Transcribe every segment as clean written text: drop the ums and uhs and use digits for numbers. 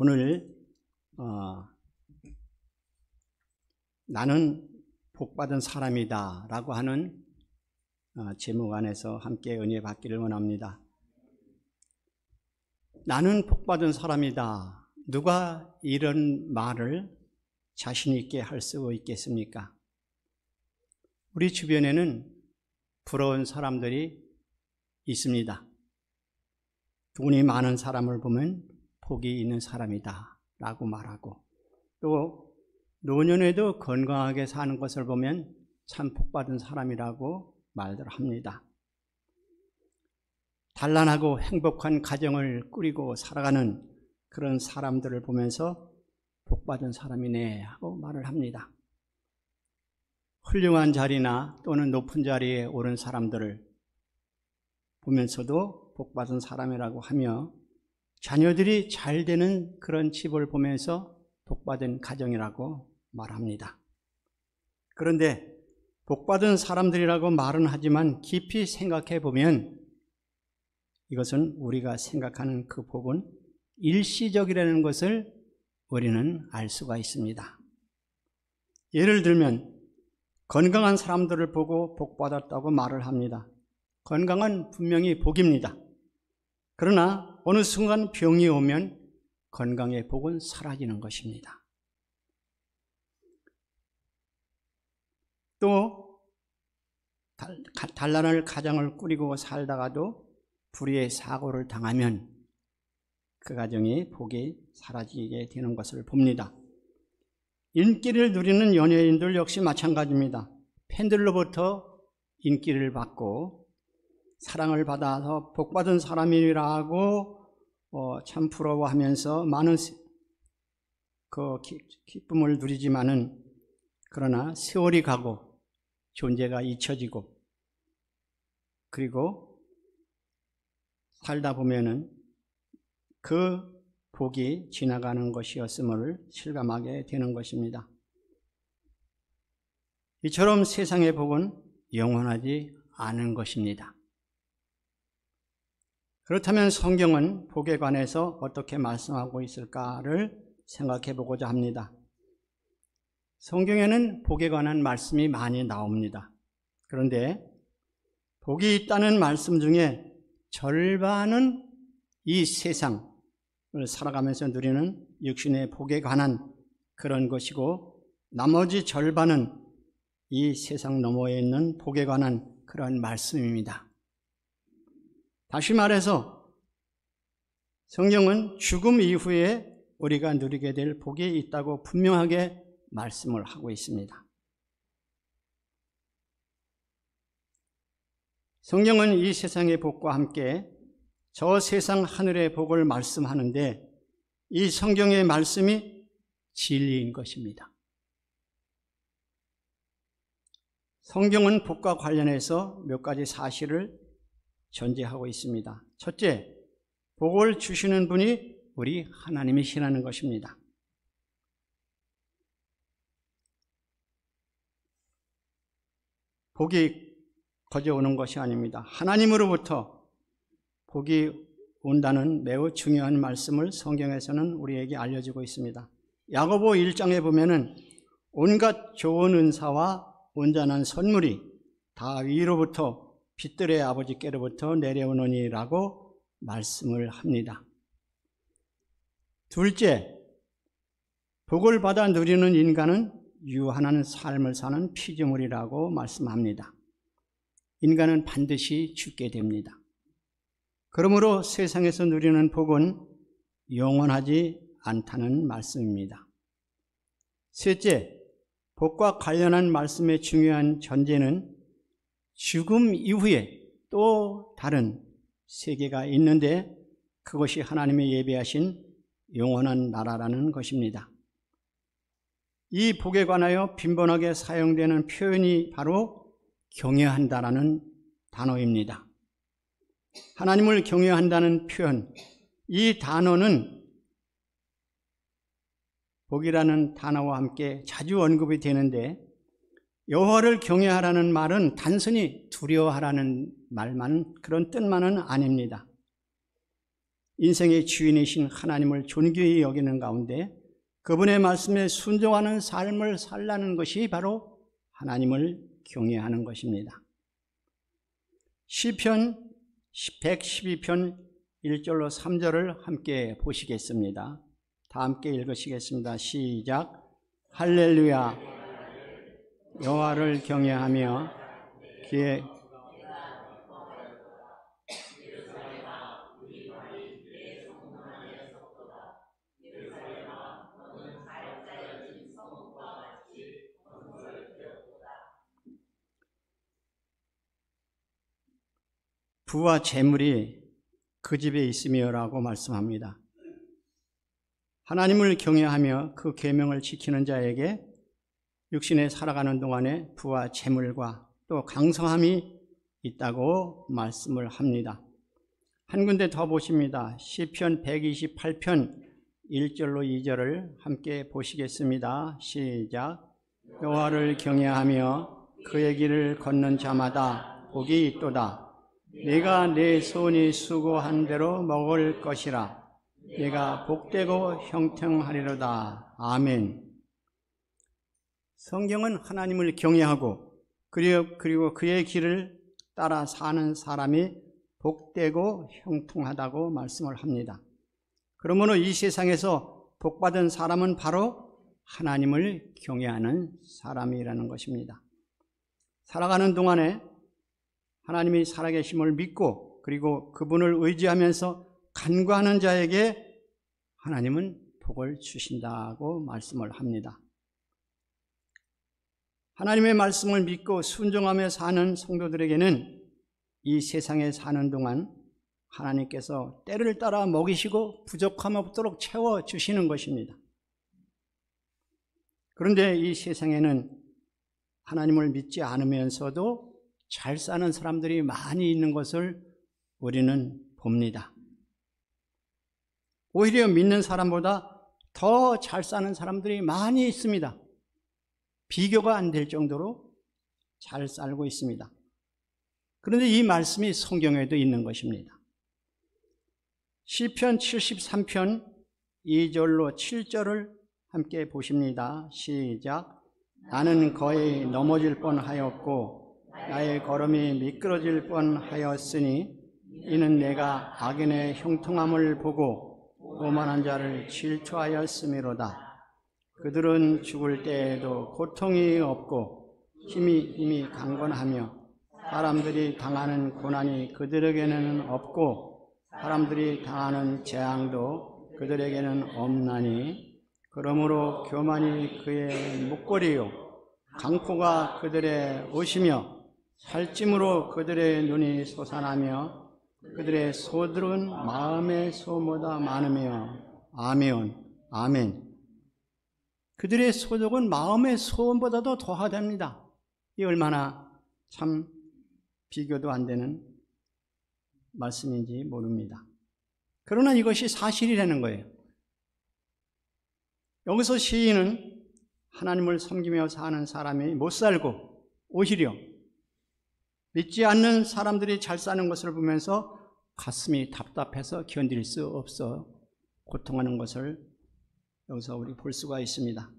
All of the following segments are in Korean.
오늘 나는 복받은 사람이다 라고 하는 제목 안에서 함께 은혜 받기를 원합니다. 나는 복받은 사람이다. 누가 이런 말을 자신 있게 할 수 있겠습니까? 우리 주변에는 부러운 사람들이 있습니다. 돈이 많은 사람을 보면 복이 있는 사람이다 라고 말하고, 또 노년에도 건강하게 사는 것을 보면 참 복받은 사람이라고 말들 합니다. 단란하고 행복한 가정을 꾸리고 살아가는 그런 사람들을 보면서 복받은 사람이네 하고 말을 합니다. 훌륭한 자리나 또는 높은 자리에 오른 사람들을 보면서도 복받은 사람이라고 하며, 자녀들이 잘 되는 그런 집을 보면서 복받은 가정이라고 말합니다. 그런데 복받은 사람들이라고 말은 하지만 깊이 생각해 보면 이것은 우리가 생각하는 그 복은 일시적이라는 것을 우리는 알 수가 있습니다. 예를 들면 건강한 사람들을 보고 복받았다고 말을 합니다. 건강은 분명히 복입니다. 그러나 어느 순간 병이 오면 건강의 복은 사라지는 것입니다. 또 단란한 가정을 꾸리고 살다가도 불의의 사고를 당하면 그 가정의 복이 사라지게 되는 것을 봅니다. 인기를 누리는 연예인들 역시 마찬가지입니다. 팬들로부터 인기를 받고 사랑을 받아서 복받은 사람이라고 참 부러워하면서 많은 그 기쁨을 누리지만은, 그러나 세월이 가고 존재가 잊혀지고 그리고 살다 보면은 그 복이 지나가는 것이었음을 실감하게 되는 것입니다. 이처럼 세상의 복은 영원하지 않은 것입니다. 그렇다면 성경은 복에 관해서 어떻게 말씀하고 있을까를 생각해 보고자 합니다. 성경에는 복에 관한 말씀이 많이 나옵니다. 그런데 복이 있다는 말씀 중에 절반은 이 세상을 살아가면서 누리는 육신의 복에 관한 그런 것이고, 나머지 절반은 이 세상 너머에 있는 복에 관한 그런 말씀입니다. 다시 말해서 성경은 죽음 이후에 우리가 누리게 될 복이 있다고 분명하게 말씀을 하고 있습니다. 성경은 이 세상의 복과 함께 저 세상 하늘의 복을 말씀하는데, 이 성경의 말씀이 진리인 것입니다. 성경은 복과 관련해서 몇 가지 사실을 전제하고 있습니다. 첫째, 복을 주시는 분이 우리 하나님이시라는 것입니다. 복이 거저오는 것이 아닙니다. 하나님으로부터 복이 온다는 매우 중요한 말씀을 성경에서는 우리에게 알려주고 있습니다. 야고보 1장에 보면은 온갖 좋은 은사와 온전한 선물이 다 위로부터 빛들의 아버지께로부터 내려오느니라고 말씀을 합니다. 둘째, 복을 받아 누리는 인간은 유한한 삶을 사는 피조물이라고 말씀합니다. 인간은 반드시 죽게 됩니다. 그러므로 세상에서 누리는 복은 영원하지 않다는 말씀입니다. 셋째, 복과 관련한 말씀의 중요한 전제는 죽음 이후에 또 다른 세계가 있는데 그것이 하나님의 예비하신 영원한 나라라는 것입니다. 이 복에 관하여 빈번하게 사용되는 표현이 바로 경외한다라는 단어입니다. 하나님을 경외한다는 표현, 이 단어는 복이라는 단어와 함께 자주 언급이 되는데, 여호와를 경외하라는 말은 단순히 두려워하라는 말만, 그런 뜻만은 아닙니다. 인생의 주인이신 하나님을 존귀히 여기는 가운데 그분의 말씀에 순종하는 삶을 살라는 것이 바로 하나님을 경외하는 것입니다. 시편 112편 1절로 3절을 함께 보시겠습니다. 다 함께 읽으시겠습니다. 시작. 할렐루야. 여호와를 경외하며 그의 부와 재물이 그 집에 있으며라고 말씀합니다. 하나님을 경외하며 그 계명을 지키는 자에게 육신에 살아가는 동안에 부와 재물과 또 강성함이 있다고 말씀을 합니다. 한 군데 더 보십니다. 시편 128편 1절로 2절을 함께 보시겠습니다. 시작. 여호와를 경외하며 그의 길을 걷는 자마다 복이 있도다. 내가 내 손이 수고한 대로 먹을 것이라. 내가 복되고 형통하리로다. 아멘. 성경은 하나님을 경외하고 그리고 그의 길을 따라 사는 사람이 복되고 형통하다고 말씀을 합니다. 그러므로 이 세상에서 복받은 사람은 바로 하나님을 경외하는 사람이라는 것입니다. 살아가는 동안에 하나님이 살아계심을 믿고 그리고 그분을 의지하면서 간구하는 자에게 하나님은 복을 주신다고 말씀을 합니다. 하나님의 말씀을 믿고 순종하며 사는 성도들에게는 이 세상에 사는 동안 하나님께서 때를 따라 먹이시고 부족함 없도록 채워주시는 것입니다. 그런데 이 세상에는 하나님을 믿지 않으면서도 잘 사는 사람들이 많이 있는 것을 우리는 봅니다. 오히려 믿는 사람보다 더 잘 사는 사람들이 많이 있습니다. 비교가 안 될 정도로 잘 살고 있습니다. 그런데 이 말씀이 성경에도 있는 것입니다. 시편 73편 2절로 7절을 함께 보십니다. 시작. 나는 거의 넘어질 뻔하였고 나의 걸음이 미끄러질 뻔하였으니 이는 내가 악인의 형통함을 보고 오만한 자를 질투하였음이로다. 그들은 죽을 때에도 고통이 없고 힘이 강건하며 사람들이 당하는 고난이 그들에게는 없고 사람들이 당하는 재앙도 그들에게는 없나니 그러므로 교만이 그의 목걸이요 강포가 그들의 옷이며 살찜으로 그들의 눈이 솟아나며 그들의 소들은 마음의 소보다 많으며 아멘 아멘. 그들의 소득은 마음의 소원보다도 더하답니다. 이 얼마나 참 비교도 안 되는 말씀인지 모릅니다. 그러나 이것이 사실이라는 거예요. 여기서 시인은 하나님을 섬기며 사는 사람이 못 살고 오히려 믿지 않는 사람들이 잘 사는 것을 보면서 가슴이 답답해서 견딜 수 없어 고통하는 것을 여기서 우리 볼 수가 있습니다.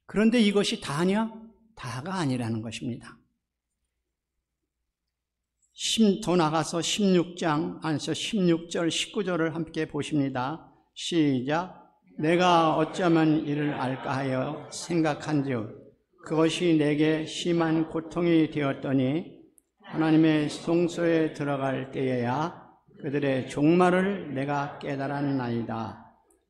그런데 이것이 다냐? 다가 아니라는 것입니다. 더 나가서 16절, 19절을 함께 보십니다. 시작. 내가 어쩌면 이를 알까 하여 생각한즉 그것이 내게 심한 고통이 되었더니 하나님의 성소에 들어갈 때에야 그들의 종말을 내가 깨달았나이다.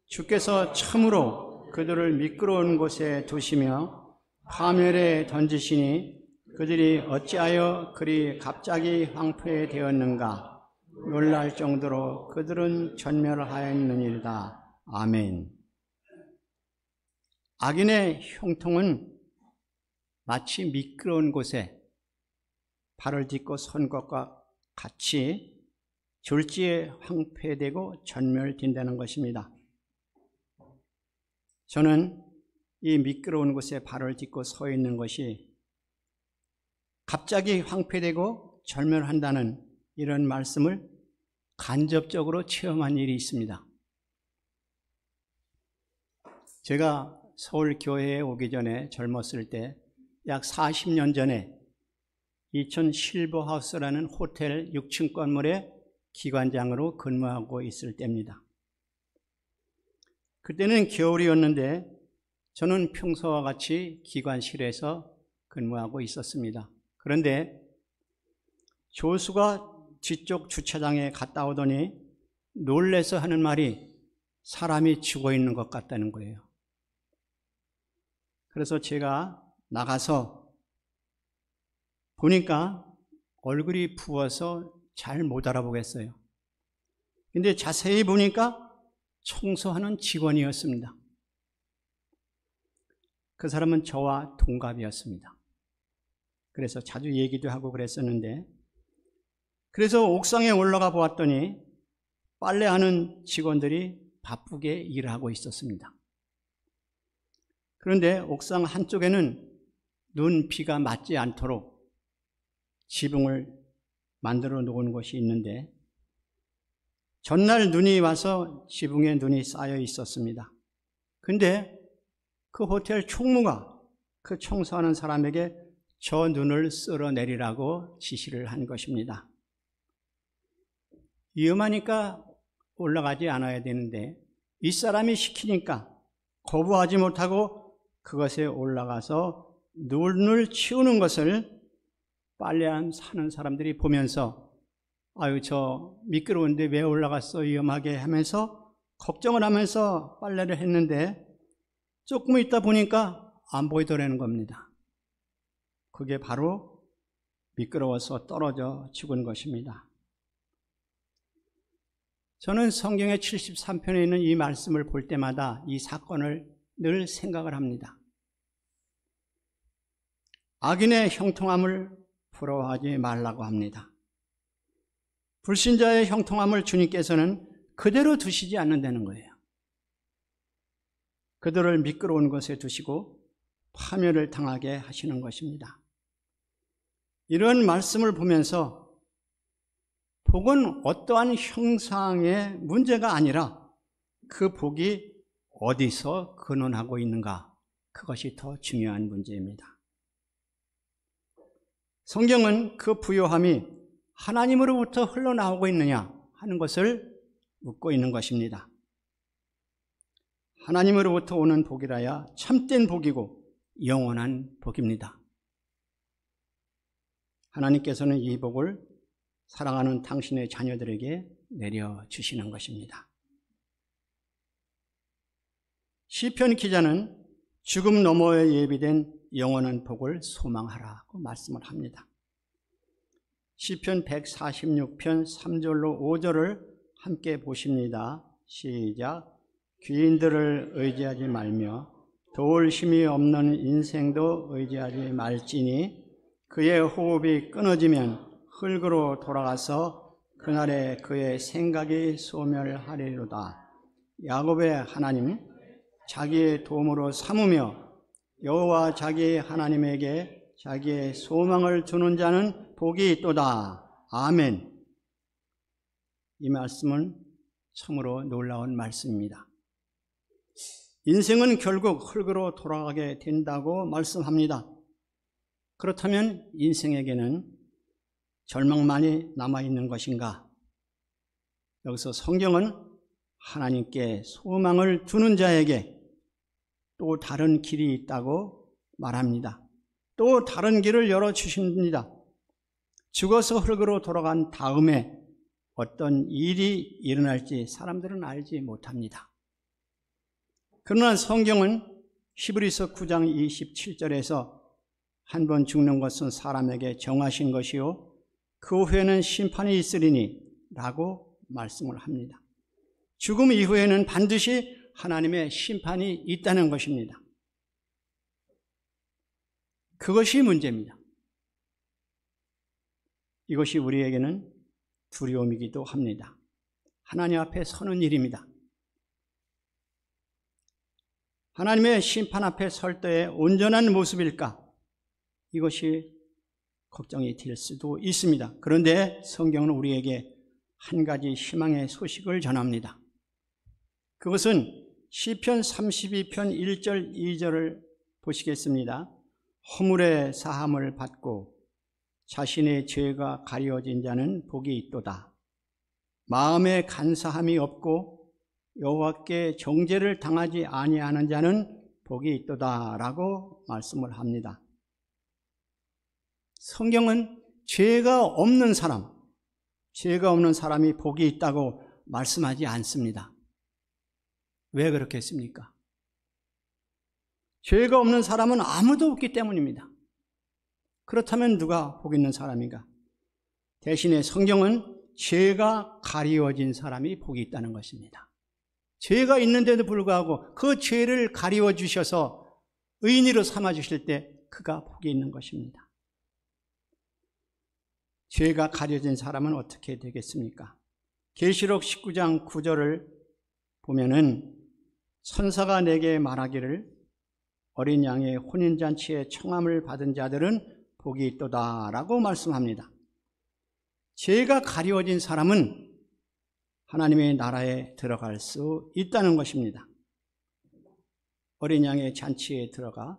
주께서 참으로 그들을 미끄러운 곳에 두시며 파멸에 던지시니 그들이 어찌하여 그리 갑자기 황폐되었는가. 놀랄 정도로 그들은 전멸하였느니라. 아멘. 악인의 형통은 마치 미끄러운 곳에 발을 딛고 선 것과 같이 졸지에 황폐되고 전멸된다는 것입니다. 저는 이 미끄러운 곳에 발을 딛고 서 있는 것이 갑자기 황폐되고 절멸한다는 이런 말씀을 간접적으로 체험한 일이 있습니다. 제가 서울교회에 오기 전에 젊었을 때 약 40년 전에 이천 실버하우스라는 호텔 6층 건물의 기관장으로 근무하고 있을 때입니다. 그때는 겨울이었는데 저는 평소와 같이 기관실에서 근무하고 있었습니다. 그런데 조수가 뒤쪽 주차장에 갔다 오더니 놀래서 하는 말이 사람이 죽어 있는 것 같다는 거예요. 그래서 제가 나가서 보니까 얼굴이 부어서 잘 못 알아보겠어요. 근데 자세히 보니까 청소하는 직원이었습니다. 그 사람은 저와 동갑이었습니다. 그래서 자주 얘기도 하고 그랬었는데, 그래서 옥상에 올라가 보았더니 빨래하는 직원들이 바쁘게 일을 하고 있었습니다. 그런데 옥상 한쪽에는 눈, 비가 맞지 않도록 지붕을 만들어 놓은 곳이 있는데 전날 눈이 와서 지붕에 눈이 쌓여 있었습니다. 근데 그 호텔 총무가 그 청소하는 사람에게 저 눈을 쓸어내리라고 지시를 한 것입니다. 위험하니까 올라가지 않아야 되는데 이 사람이 시키니까 거부하지 못하고 그것에 올라가서 눈을 치우는 것을 빨래하는 사람들이 보면서 아유 저 미끄러운데 왜 올라갔어 위험하게 하면서 걱정을 하면서 빨래를 했는데 조금 있다 보니까 안 보이더라는 겁니다. 그게 바로 미끄러워서 떨어져 죽은 것입니다. 저는 성경의 73편에 있는 이 말씀을 볼 때마다 이 사건을 늘 생각을 합니다. 악인의 형통함을 부러워하지 말라고 합니다. 불신자의 형통함을 주님께서는 그대로 두시지 않는다는 거예요. 그들을 미끄러운 곳에 두시고 파멸을 당하게 하시는 것입니다. 이런 말씀을 보면서 복은 어떠한 형상의 문제가 아니라 그 복이 어디서 근원하고 있는가, 그것이 더 중요한 문제입니다. 성경은 그 부요함이 하나님으로부터 흘러나오고 있느냐 하는 것을 묻고 있는 것입니다. 하나님으로부터 오는 복이라야 참된 복이고 영원한 복입니다. 하나님께서는 이 복을 사랑하는 당신의 자녀들에게 내려주시는 것입니다. 시편 기자는 죽음 너머에 예비된 영원한 복을 소망하라고 말씀을 합니다. 시편 146편 3절로 5절을 함께 보십니다. 시작. 귀인들을 의지하지 말며 도울 힘이 없는 인생도 의지하지 말지니 그의 호흡이 끊어지면 흙으로 돌아가서 그날에 그의 생각이 소멸하리로다. 야곱의 하나님 자기의 도움으로 삼으며 여호와 자기 하나님에게 자기의 소망을 두는 자는 복이 있도다. 아멘. 이 말씀은 참으로 놀라운 말씀입니다. 인생은 결국 흙으로 돌아가게 된다고 말씀합니다. 그렇다면 인생에게는 절망만이 남아있는 것인가? 여기서 성경은 하나님께 소망을 두는 자에게 또 다른 길이 있다고 말합니다. 또 다른 길을 열어주십니다. 죽어서 흙으로 돌아간 다음에 어떤 일이 일어날지 사람들은 알지 못합니다. 그러나 성경은 히브리서 9장 27절에서 한 번 죽는 것은 사람에게 정하신 것이요 그 후에는 심판이 있으리니 라고 말씀을 합니다. 죽음 이후에는 반드시 하나님의 심판이 있다는 것입니다. 그것이 문제입니다. 이것이 우리에게는 두려움이기도 합니다. 하나님 앞에 서는 일입니다. 하나님의 심판 앞에 설 때의 온전한 모습일까? 이것이 걱정이 될 수도 있습니다. 그런데 성경은 우리에게 한 가지 희망의 소식을 전합니다. 그것은 시편 32편 1절 2절을 보시겠습니다. 허물의 사함을 받고 자신의 죄가 가려진 자는 복이 있도다. 마음에 간사함이 없고 여호와께 정죄를 당하지 아니하는 자는 복이 있도다라고 말씀을 합니다. 성경은 죄가 없는 사람이 복이 있다고 말씀하지 않습니다. 왜 그렇겠습니까? 죄가 없는 사람은 아무도 없기 때문입니다. 그렇다면 누가 복 있는 사람인가? 대신에 성경은 죄가 가리워진 사람이 복이 있다는 것입니다. 죄가 있는데도 불구하고 그 죄를 가리워 주셔서 의인으로 삼아 주실 때 그가 복이 있는 것입니다. 죄가 가려진 사람은 어떻게 되겠습니까? 계시록 19장 9절을 보면은 천사가 내게 말하기를 어린 양의 혼인잔치에 청함을 받은 자들은 복이 있도다라고 말씀합니다. 죄가 가리워진 사람은 하나님의 나라에 들어갈 수 있다는 것입니다. 어린 양의 잔치에 들어가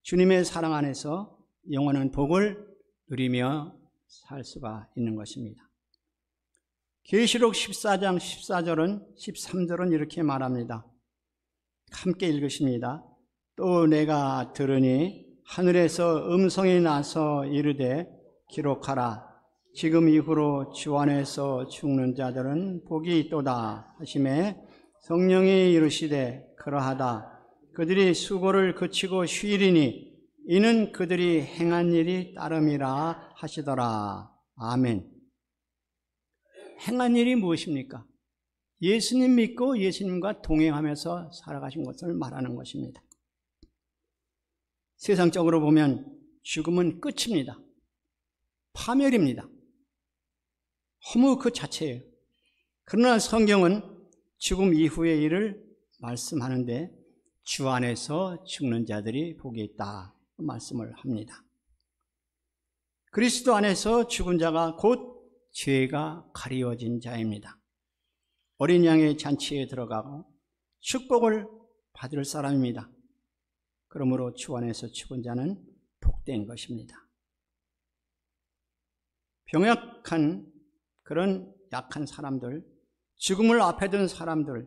주님의 사랑 안에서 영원한 복을 누리며 살 수가 있는 것입니다. 계시록 14장 14절은 13절은 이렇게 말합니다. 함께 읽으십니다. 또 내가 들으니 하늘에서 음성이 나서 이르되 기록하라. 지금 이후로 주 안에서 죽는 자들은 복이 있도다 하시매 성령이 이르시되 그러하다. 그들이 수고를 그치고 쉬리니 이는 그들이 행한 일이 따름이라 하시더라. 아멘. 행한 일이 무엇입니까? 예수님 믿고 예수님과 동행하면서 살아가신 것을 말하는 것입니다. 세상적으로 보면 죽음은 끝입니다. 파멸입니다. 허무 그 자체예요. 그러나 성경은 죽음 이후의 일을 말씀하는데 주 안에서 죽는 자들이 복이 있다 말씀을 합니다. 그리스도 안에서 죽은 자가 곧 죄가 가리워진 자입니다. 어린 양의 잔치에 들어가고 축복을 받을 사람입니다. 그러므로 주 안에서 죽은 자는 복된 것입니다. 병약한 그런 약한 사람들, 죽음을 앞에 둔 사람들,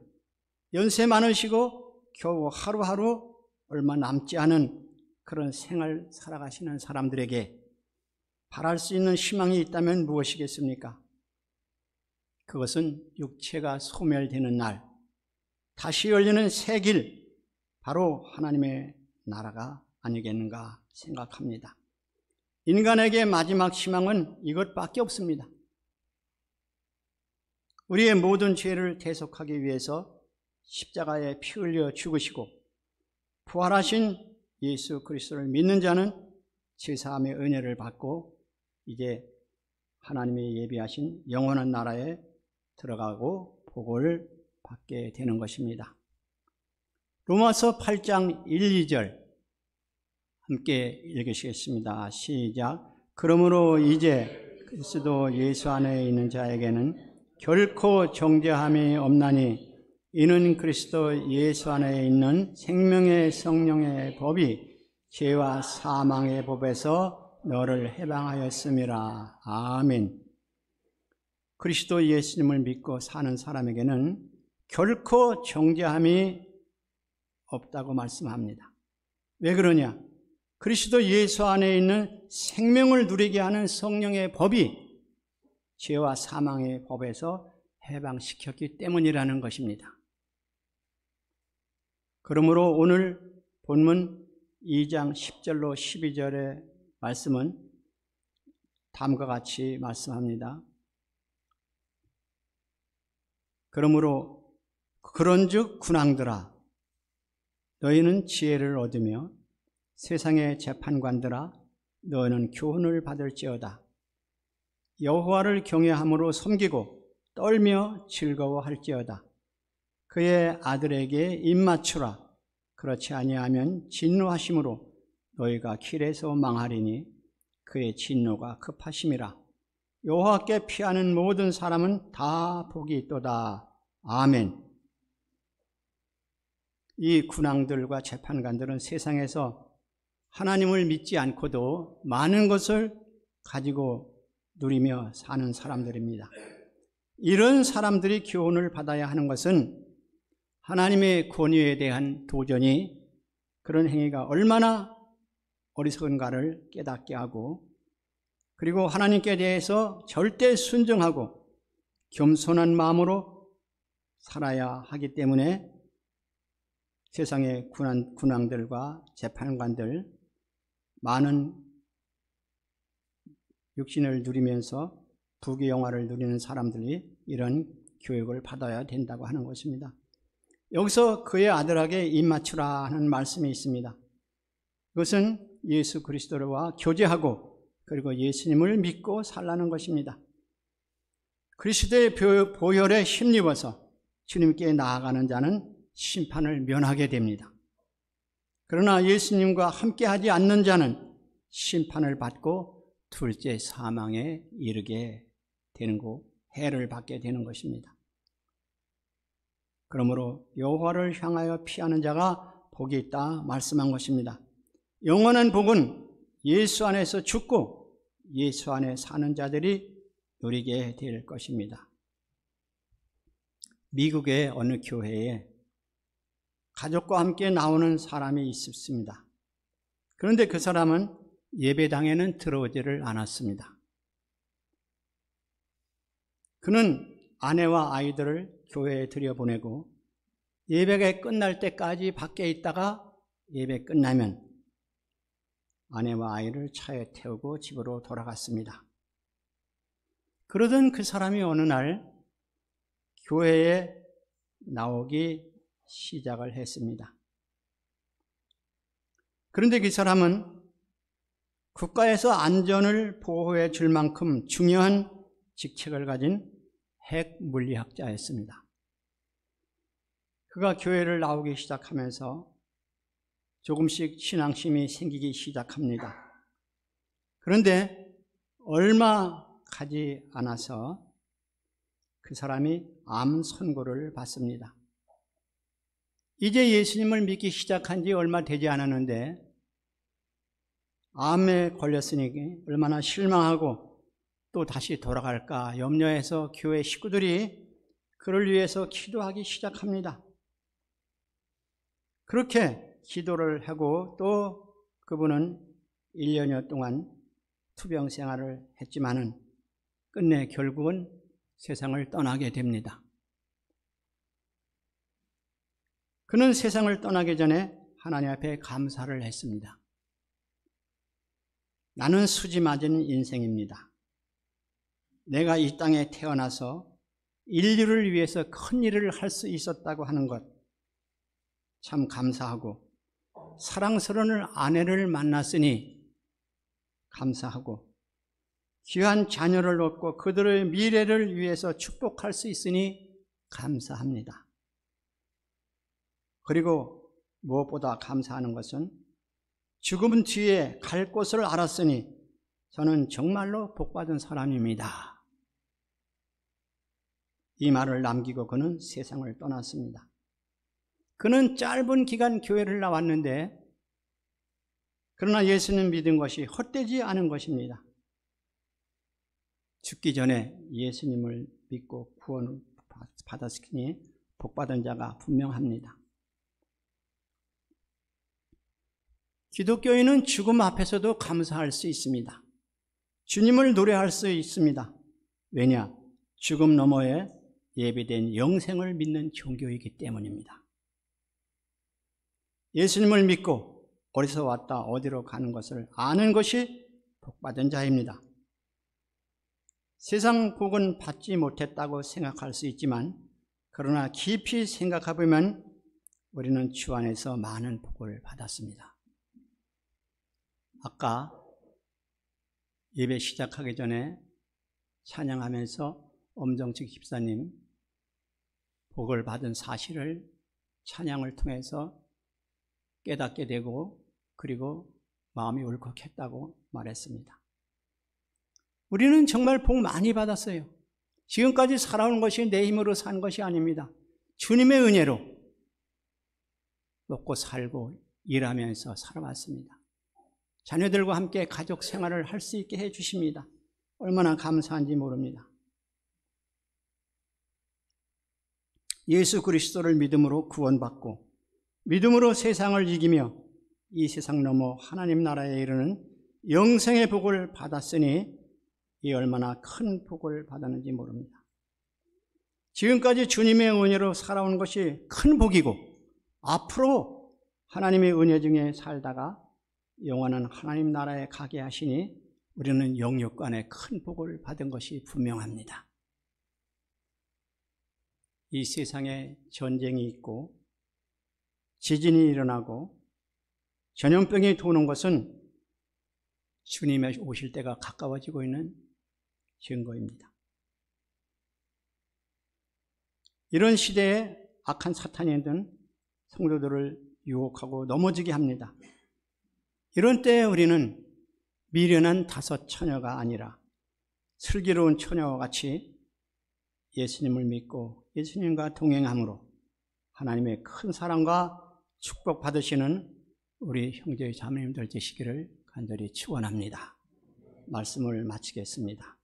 연세 많으시고 겨우 하루하루 얼마 남지 않은 그런 생을 살아가시는 사람들에게 바랄 수 있는 희망이 있다면 무엇이겠습니까? 그것은 육체가 소멸되는 날 다시 열리는 새 길, 바로 하나님의 나라가 아니겠는가 생각합니다. 인간에게 마지막 희망은 이것밖에 없습니다. 우리의 모든 죄를 대속하기 위해서 십자가에 피 흘려 죽으시고 부활하신 예수 그리스도를 믿는 자는 제사함의 은혜를 받고 이제 하나님이 예비하신 영원한 나라에 들어가고 복을 받게 되는 것입니다. 로마서 8장 1, 2절 함께 읽으시겠습니다. 시작. 그러므로 이제 그리스도 예수 안에 있는 자에게는 결코 정죄함이 없나니 이는 그리스도 예수 안에 있는 생명의 성령의 법이 죄와 사망의 법에서 너를 해방하였음이라. 아멘. 그리스도 예수님을 믿고 사는 사람에게는 결코 정죄함이 없다고 말씀합니다. 왜 그러냐? 그리스도 예수 안에 있는 생명을 누리게 하는 성령의 법이 죄와 사망의 법에서 해방시켰기 때문이라는 것입니다. 그러므로 오늘 본문 2장 10절로 12절의 말씀은 다음과 같이 말씀합니다. 그러므로 그런즉 군왕들아 너희는 지혜를 얻으며 세상의 재판관들아 너희는 교훈을 받을지어다. 여호와를 경외함으로 섬기고 떨며 즐거워할지어다. 그의 아들에게 입맞추라. 그렇지 아니하면 진노하심으로 너희가 길에서 망하리니 그의 진노가 급하심이라. 여호와께 피하는 모든 사람은 다 복이 있도다. 아멘. 이 군왕들과 재판관들은 세상에서 하나님을 믿지 않고도 많은 것을 가지고 누리며 사는 사람들입니다. 이런 사람들이 교훈을 받아야 하는 것은 하나님의 권위에 대한 도전이 그런 행위가 얼마나 어리석은가를 깨닫게 하고, 그리고 하나님께 대해서 절대 순종하고 겸손한 마음으로 살아야 하기 때문에 세상의 군왕들과 재판관들, 많은 육신을 누리면서 부귀 영화를 누리는 사람들이 이런 교육을 받아야 된다고 하는 것입니다. 여기서 그의 아들에게 입맞추라 하는 말씀이 있습니다. 그것은 예수 그리스도와 교제하고 그리고 예수님을 믿고 살라는 것입니다. 그리스도의 보혈에 힘입어서 주님께 나아가는 자는 심판을 면하게 됩니다. 그러나 예수님과 함께하지 않는 자는 심판을 받고 둘째 사망에 이르게 되는 것, 해를 받게 되는 것입니다. 그러므로 여호와를 향하여 피하는 자가 복이 있다 말씀한 것입니다. 영원한 복은 예수 안에서 죽고 예수 안에 사는 자들이 누리게 될 것입니다. 미국의 어느 교회에 가족과 함께 나오는 사람이 있었습니다. 그런데 그 사람은 예배당에는 들어오지를 않았습니다. 그는 아내와 아이들을 교회에 들여보내고 예배가 끝날 때까지 밖에 있다가 예배 끝나면 아내와 아이를 차에 태우고 집으로 돌아갔습니다. 그러던 그 사람이 어느 날 교회에 나오기 시작을 했습니다. 그런데 그 사람은 국가에서 안전을 보호해 줄 만큼 중요한 직책을 가진 핵물리학자였습니다. 그가 교회를 나오기 시작하면서 조금씩 신앙심이 생기기 시작합니다. 그런데 얼마 가지 않아서 그 사람이 암 선고를 받습니다. 이제 예수님을 믿기 시작한 지 얼마 되지 않았는데 암에 걸렸으니 얼마나 실망하고 또 다시 돌아갈까 염려해서 교회 식구들이 그를 위해서 기도하기 시작합니다. 그렇게 기도를 하고 또 그분은 1년여 동안 투병 생활을 했지만은 끝내 결국은 세상을 떠나게 됩니다. 그는 세상을 떠나기 전에 하나님 앞에 감사를 했습니다. 나는 수지 맞은 인생입니다. 내가 이 땅에 태어나서 인류를 위해서 큰 일을 할 수 있었다고 하는 것 참 감사하고, 사랑스러운 아내를 만났으니 감사하고, 귀한 자녀를 얻고 그들의 미래를 위해서 축복할 수 있으니 감사합니다. 그리고 무엇보다 감사하는 것은 죽음 뒤에 갈 곳을 알았으니 저는 정말로 복받은 사람입니다. 이 말을 남기고 그는 세상을 떠났습니다. 그는 짧은 기간 교회를 나왔는데 그러나 예수님 믿은 것이 헛되지 않은 것입니다. 죽기 전에 예수님을 믿고 구원을 받았으니 복받은 자가 분명합니다. 기독교인은 죽음 앞에서도 감사할 수 있습니다. 주님을 노래할 수 있습니다. 왜냐? 죽음 너머에 예비된 영생을 믿는 종교이기 때문입니다. 예수님을 믿고 어디서 왔다 어디로 가는 것을 아는 것이 복받은 자입니다. 세상 복은 받지 못했다고 생각할 수 있지만 그러나 깊이 생각해보면 우리는 주 안에서 많은 복을 받았습니다. 아까 예배 시작하기 전에 찬양하면서 엄정식 집사님 복을 받은 사실을 찬양을 통해서 깨닫게 되고 그리고 마음이 울컥했다고 말했습니다. 우리는 정말 복 많이 받았어요. 지금까지 살아온 것이 내 힘으로 산 것이 아닙니다. 주님의 은혜로 먹고 살고 일하면서 살아왔습니다. 자녀들과 함께 가족 생활을 할 수 있게 해주십니다. 얼마나 감사한지 모릅니다. 예수 그리스도를 믿음으로 구원받고 믿음으로 세상을 이기며 이 세상 넘어 하나님 나라에 이르는 영생의 복을 받았으니 이 얼마나 큰 복을 받았는지 모릅니다. 지금까지 주님의 은혜로 살아온 것이 큰 복이고 앞으로 하나님의 은혜 중에 살다가 영원한 하나님 나라에 가게 하시니 우리는 영육간에 큰 복을 받은 것이 분명합니다. 이 세상에 전쟁이 있고 지진이 일어나고 전염병이 도는 것은 주님의 오실 때가 가까워지고 있는 증거입니다. 이런 시대에 악한 사탄이든 성도들을 유혹하고 넘어지게 합니다. 이런 때에 우리는 미련한 다섯 처녀가 아니라 슬기로운 처녀와 같이 예수님을 믿고 예수님과 동행함으로 하나님의 큰 사랑과 축복 받으시는 우리 형제 자매님들 되시기를 간절히 축원합니다. 말씀을 마치겠습니다.